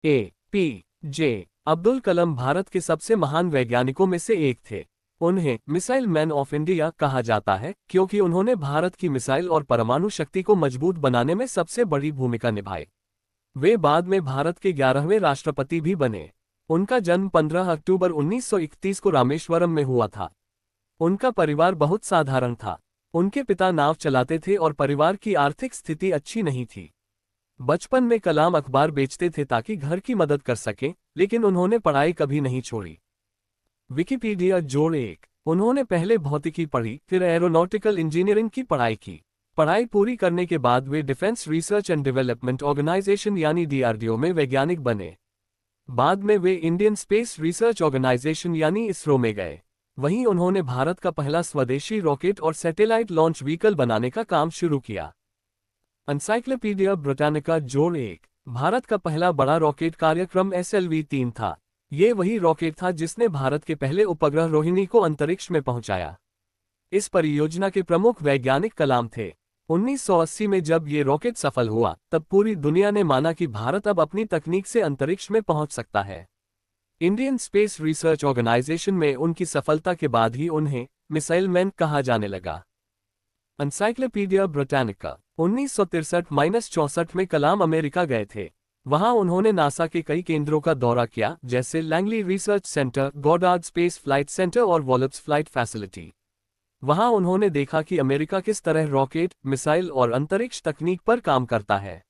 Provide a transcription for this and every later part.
APJ. Abdul Kalam Bharat के सबसे महान वैज्ञानिकों में से एक थे। उन्हें मिसाइल मैन ऑफ इंडिया कहा जाता है क्योंकि उन्होंने भारत की मिसाइल और परमाणु शक्ति को मजबूत बनाने में सबसे बड़ी भूमिका निभाई। वे बाद में भारत के 11वें राष्ट्रपति भी बने। उनका जन्म 15 अक्टूबर 1931 को रामेश्वरम में हुआ था। उनका परिवार बहुत साधारण था। उनके पिता नाव चलाते थे और परिवार की आर्थिक स्थिति अच्छी नहीं थी। बचपन में कलाम अखबार बेचते थे ताकि घर की मदद कर सकें, लेकिन उन्होंने पढ़ाई कभी नहीं छोड़ी। विकिपीडिया जोड़ 1। उन्होंने पहले भौतिकी पढ़ी, फिर एरोनॉटिकल इंजीनियरिंग की पढ़ाई की। पढ़ाई पूरी करने के बाद वे defence research and development organisation यानी DRDO में वैज्ञानिक बने। बाद में वे इंडियन स्पेस रिसर्च ऑर्गेनाइजेशन यानी इसरो में गए। वहीं उन्होंने भारत का पहला स्वदेशी रॉकेट और सैटेलाइट लॉन्च व्हीकल बनाने का काम शुरू किया। एनसाइक्लोपीडिया ब्रिटानिका जोड़ 1। भारत का पहला बड़ा रॉकेट कार्यक्रम SLV-3 था। ये वही रॉकेट था जिसने भारत के पहले उपग्रह रोहिणी को अंतरिक्ष में पहुंचाया। इस परियोजना के प्रमुख वैज्ञानिक कलाम थे। 1980 में जब ये रॉकेट सफल हुआ, तब पूरी दुनिया ने माना कि भारत अब अपनी तकनीक से अंतरिक्ष में पहुंच सकता है। इंडियन स्पेस रिसर्च ऑर्गेनाइजेशन में उनकी सफलता के बाद ही उन्हें मिसाइल मैन कहा जाने लगा। एनसाइक्लोपीडिया ब्रिटानिका 1963-64 में कलाम अमेरिका गए थे। वहां उन्होंने नासा के कई केंद्रों का दौरा किया, जैसे Langley research centre, Goddard space flight centre और वॉलप्स फ्लाइट फैसिलिटी। वहां उन्होंने देखा कि अमेरिका किस तरह रॉकेट, मिसाइल और अंतरिक्ष तकनीक पर काम करता है।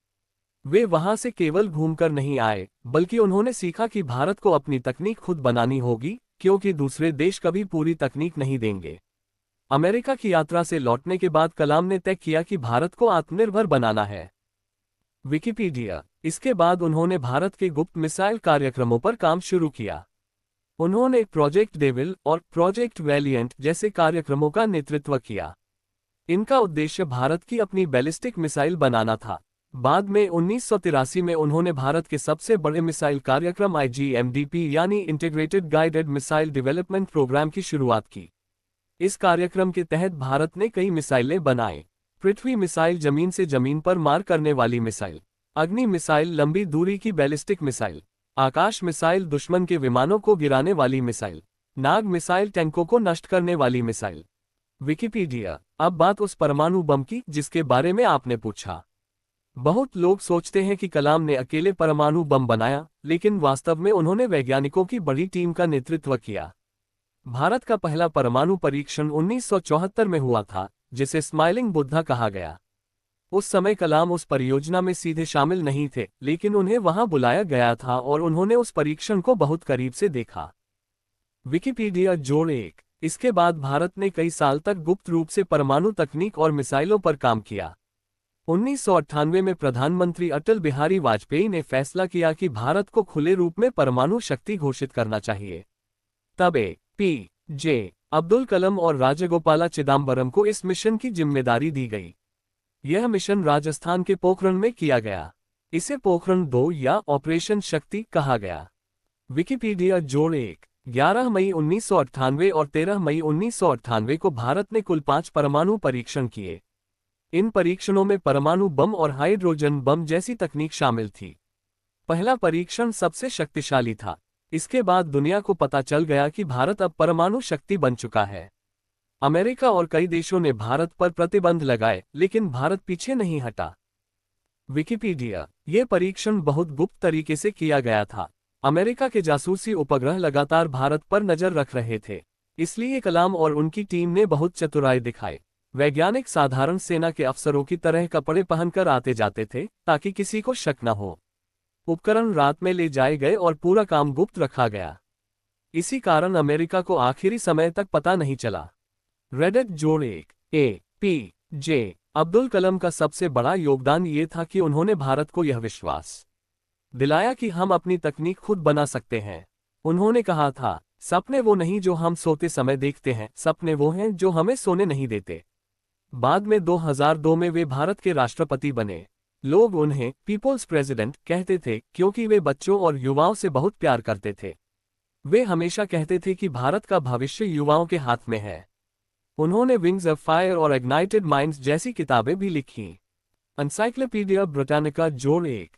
वे वहां से केवल घूमकर नहीं आए, बल्कि उन्होंने सीखा कि भारत को अपनी तकनीक खुद बनानी होगी, क्योंकि दूसरे देश कभी पूरी तकनीक नहीं देंगे। अमेरिका की यात्रा से लौटने के बाद कलाम ने तय किया कि भारत को आत्मनिर्भर बनाना है। विकिपीडिया। इसके बाद उन्होंने भारत के गुप्त मिसाइल कार्यक्रमों पर काम शुरू किया। उन्होंने प्रोजेक्ट डेविल और प्रोजेक्ट वैलिएंट जैसे कार्यक्रमों का नेतृत्व किया। इनका उद्देश्य भारत की अपनी बैलिस्टिक मिसाइल बनाना था। बाद में 1983 में उन्होंने भारत के सबसे बड़े मिसाइल कार्यक्रम IGMDP यानी integrated guided missile development programme की शुरुआत की। इस कार्यक्रम के तहत भारत ने कई मिसाइलें बनाई। पृथ्वी मिसाइल जमीन से जमीन पर मार करने वाली मिसाइल, अग्नि मिसाइल लंबी दूरी की बैलिस्टिक मिसाइल, आकाश मिसाइल दुश्मन के विमानों को गिराने वाली मिसाइल, नाग मिसाइल टैंकों को नष्ट करने वाली मिसाइल। विकिपीडिया। अब बात उस परमाणु बम की जिसके बारे में आपने पूछा। बहुत लोग सोचते हैं कि कलाम ने अकेले परमाणु बम बनाया, लेकिन वास्तव में उन्होंने वैज्ञानिकों की बड़ी टीम का नेतृत्व किया। भारत का पहला परमाणु परीक्षण 1974 में हुआ था, जिसे स्माइलिंग बुद्धा कहा गया। उस समय कलाम उस परियोजना में सीधे शामिल नहीं थे, लेकिन उन्हें वहां बुलाया गया था और उन्होंने उस परीक्षण को बहुत करीब से देखा। विकिपीडिया जोड़ 1। इसके बाद भारत ने कई साल तक गुप्त रूप से परमाणु तकनीक और मिसाइलों पर काम किया। 1998 में प्रधानमंत्री अटल बिहारी वाजपेयी ने फैसला किया कि भारत को खुले रूप में परमाणु शक्ति घोषित करना चाहिए। तब A.P.J. अब्दुल कलाम और राजगोपाला चिदम्बरम को इस मिशन की जिम्मेदारी दी गई। यह मिशन राजस्थान के पोखरण में किया गया। इसे पोखरण 2 या ऑपरेशन शक्ति कहा गया। विकिपीडिया जोड़ 1। 11 मई 1998 और 13 मई 1998 को भारत ने कुल 5 परमाणु परीक्षण किए। इन परीक्षणों में परमाणु बम और हाइड्रोजन बम जैसी तकनीक शामिल थी। पहला परीक्षण सबसे शक्तिशाली था। इसके बाद दुनिया को पता चल गया कि भारत अब परमाणु शक्ति बन चुका है। अमेरिका और कई देशों ने भारत पर प्रतिबंध लगाए, लेकिन भारत पीछे नहीं हटा। विकिपीडिया। ये परीक्षण बहुत गुप्त तरीके से किया गया था। अमेरिका के जासूसी उपग्रह लगातार भारत पर नजर रख रहे थे, इसलिए कलाम और उनकी टीम ने बहुत चतुराई दिखाई। वैज्ञानिक साधारण सेना के अफसरों की तरह कपड़े पहनकर आते जाते थे, ताकि किसी को शक न हो। उपकरण रात में ले जाए गए और पूरा काम गुप्त रखा गया। इसी कारण अमेरिका को आखिरी समय तक पता नहीं चला। रेडिट जोड़ 1। A.P.J. अब्दुल कलाम का सबसे बड़ा योगदान ये था कि उन्होंने भारत को यह विश्वास दिलाया कि हम अपनी तकनीक खुद बना सकते हैं। उन्होंने कहा था, सपने वो नहीं जो हम सोते समय देखते हैं, सपने वो हैं जो हमें सोने नहीं देते। बाद में 2002 में वे भारत के राष्ट्रपति बने। लोग उन्हें पीपल्स प्रेसिडेंट कहते थे क्योंकि वे बच्चों और युवाओं से बहुत प्यार करते थे। वे हमेशा कहते थे कि भारत का भविष्य युवाओं के हाथ में है। उन्होंने विंग्स ऑफ फायर और इग्नाइटेड माइंड्स जैसी किताबें भी लिखीं। एनसाइक्लोपीडिया ब्रिटानिका जोड़ 1।